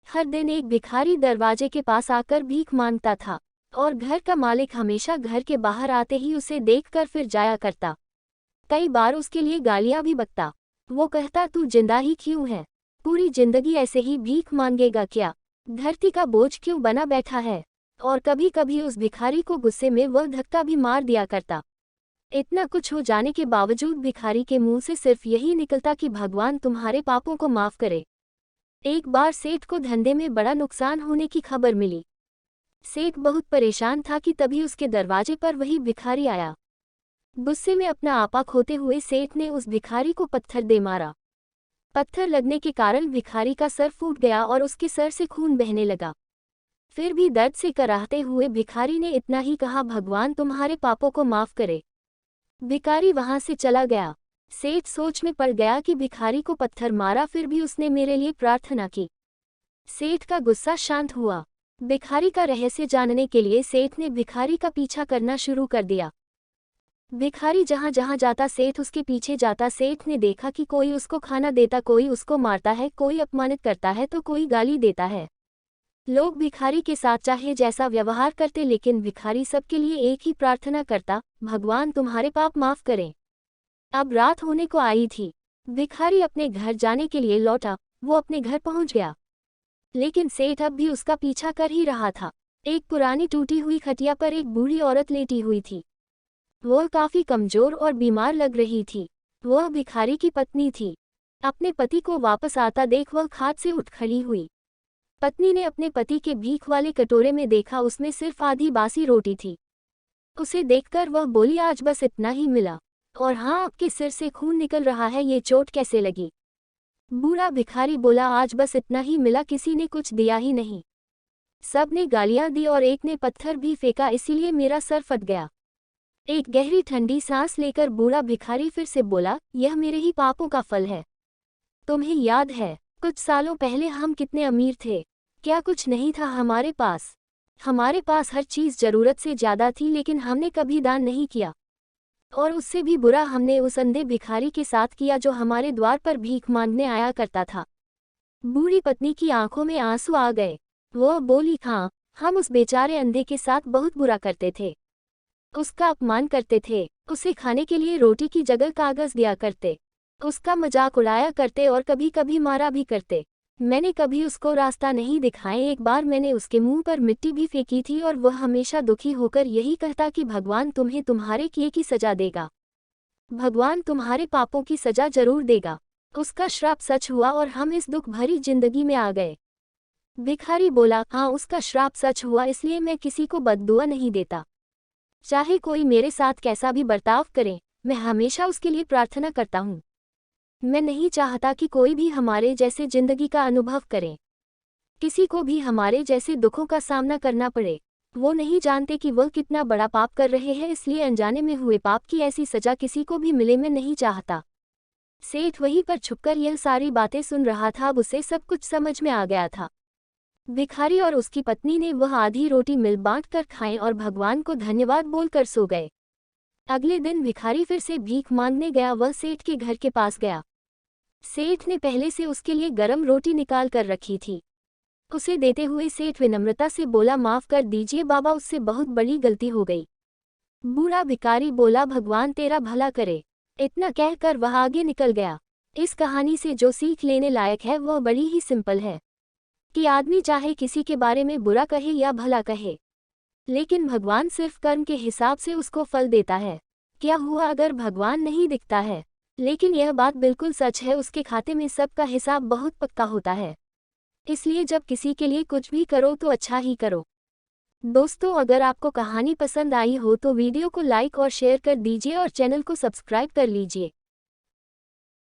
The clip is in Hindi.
हर दिन एक भिखारी दरवाजे के पास आकर भीख मांगता था और घर का मालिक हमेशा घर के बाहर आते ही उसे देखकर फिर जाया करता। कई बार उसके लिए गालियां भी बकता। वो कहता, तू जिंदा ही क्यों है? पूरी जिंदगी ऐसे ही भीख मांगेगा क्या? धरती का बोझ क्यों बना बैठा है? और कभी कभी उस भिखारी को गुस्से में वह धक्का भी मार दिया करता। इतना कुछ हो जाने के बावजूद भिखारी के मुंह से सिर्फ यही निकलता कि भगवान तुम्हारे पापों को माफ करे। एक बार सेठ को धंधे में बड़ा नुकसान होने की खबर मिली। सेठ बहुत परेशान था कि तभी उसके दरवाजे पर वही भिखारी आया। गुस्से में अपना आपा खोते हुए सेठ ने उस भिखारी को पत्थर दे मारा। पत्थर लगने के कारण भिखारी का सर फूट गया और उसके सर से खून बहने लगा। फिर भी दर्द से कराहते हुए भिखारी ने इतना ही कहा, भगवान तुम्हारे पापों को माफ करे। भिखारी वहां से चला गया। सेठ सोच में पड़ गया कि भिखारी को पत्थर मारा, फिर भी उसने मेरे लिए प्रार्थना की। सेठ का गुस्सा शांत हुआ। भिखारी का रहस्य जानने के लिए सेठ ने भिखारी का पीछा करना शुरू कर दिया। भिखारी जहां जहां जाता सेठ उसके पीछे जाता। सेठ ने देखा कि कोई उसको खाना देता, कोई उसको मारता है, कोई अपमानित करता है तो कोई गाली देता है। लोग भिखारी के साथ चाहे जैसा व्यवहार करते, लेकिन भिखारी सबके लिए एक ही प्रार्थना करता, भगवान तुम्हारे पाप माफ करें। अब रात होने को आई थी। भिखारी अपने घर जाने के लिए लौटा। वो अपने घर पहुंच गया, लेकिन सेठ अब भी उसका पीछा कर ही रहा था। एक पुरानी टूटी हुई खटिया पर एक बूढ़ी औरत लेटी हुई थी। वह काफी कमजोर और बीमार लग रही थी। वह भिखारी की पत्नी थी। अपने पति को वापस आता देख वह खाट से उठ खड़ी हुई। पत्नी ने अपने पति के भीख वाले कटोरे में देखा, उसमें सिर्फ आधी बासी रोटी थी। उसे देखकर वह बोली, आज बस इतना ही मिला, और हाँ, आपके सिर से खून निकल रहा है, ये चोट कैसे लगी? बूढ़ा भिखारी बोला, आज बस इतना ही मिला, किसी ने कुछ दिया ही नहीं। सब ने गालियां दी और एक ने पत्थर भी फेंका, इसीलिए मेरा सर फट गया। एक गहरी ठंडी सांस लेकर बूढ़ा भिखारी फिर से बोला, यह मेरे ही पापों का फल है। तुम्हें याद है कुछ सालों पहले हम कितने अमीर थे? क्या कुछ नहीं था हमारे पास? हमारे पास हर चीज जरूरत से ज्यादा थी, लेकिन हमने कभी दान नहीं किया। और उससे भी बुरा हमने उस अंधे भिखारी के साथ किया जो हमारे द्वार पर भीख मांगने आया करता था। बूढ़ी पत्नी की आंखों में आंसू आ गए। वह बोली, हाँ, हम उस बेचारे अंधे के साथ बहुत बुरा करते थे। उसका अपमान करते थे, उसे खाने के लिए रोटी की जगह कागज दिया करते, उसका मजाक उड़ाया करते और कभी कभी मारा भी करते। मैंने कभी उसको रास्ता नहीं दिखाए। एक बार मैंने उसके मुंह पर मिट्टी भी फेंकी थी और वह हमेशा दुखी होकर यही कहता कि भगवान तुम्हें तुम्हारे किए की सजा देगा, भगवान तुम्हारे पापों की सजा जरूर देगा। उसका श्राप सच हुआ और हम इस दुख भरी जिंदगी में आ गए। भिखारी बोला, हाँ, उसका श्राप सच हुआ, इसलिए मैं किसी को बददुआ नहीं देता। चाहे कोई मेरे साथ कैसा भी बर्ताव करे, मैं हमेशा उसके लिए प्रार्थना करता हूँ। मैं नहीं चाहता कि कोई भी हमारे जैसे जिंदगी का अनुभव करे, किसी को भी हमारे जैसे दुखों का सामना करना पड़े। वो नहीं जानते कि वह कितना बड़ा पाप कर रहे हैं, इसलिए अनजाने में हुए पाप की ऐसी सजा किसी को भी मिले, मैं नहीं चाहता। सेठ वहीं पर छुपकर यह सारी बातें सुन रहा था। अब उसे सब कुछ समझ में आ गया था। भिखारी और उसकी पत्नी ने वह आधी रोटी मिल बांट कर खाई और भगवान को धन्यवाद बोलकर सो गए। अगले दिन भिखारी फिर से भीख मांगने गया। वह सेठ के घर के पास गया। सेठ ने पहले से उसके लिए गरम रोटी निकाल कर रखी थी। उसे देते हुए सेठ विनम्रता से बोला, माफ कर दीजिए बाबा, उससे बहुत बड़ी गलती हो गई। बूढ़ा भिखारी बोला, भगवान तेरा भला करे। इतना कहकर वह आगे निकल गया। इस कहानी से जो सीख लेने लायक है वह बड़ी ही सिंपल है कि आदमी चाहे किसी के बारे में बुरा कहे या भला कहे, लेकिन भगवान सिर्फ कर्म के हिसाब से उसको फल देता है। क्या हुआ अगर भगवान नहीं दिखता है? लेकिन यह बात बिल्कुल सच है, उसके खाते में सबका हिसाब बहुत पक्का होता है। इसलिए जब किसी के लिए कुछ भी करो तो अच्छा ही करो। दोस्तों, अगर आपको कहानी पसंद आई हो तो वीडियो को लाइक और शेयर कर दीजिए और चैनल को सब्सक्राइब कर लीजिए।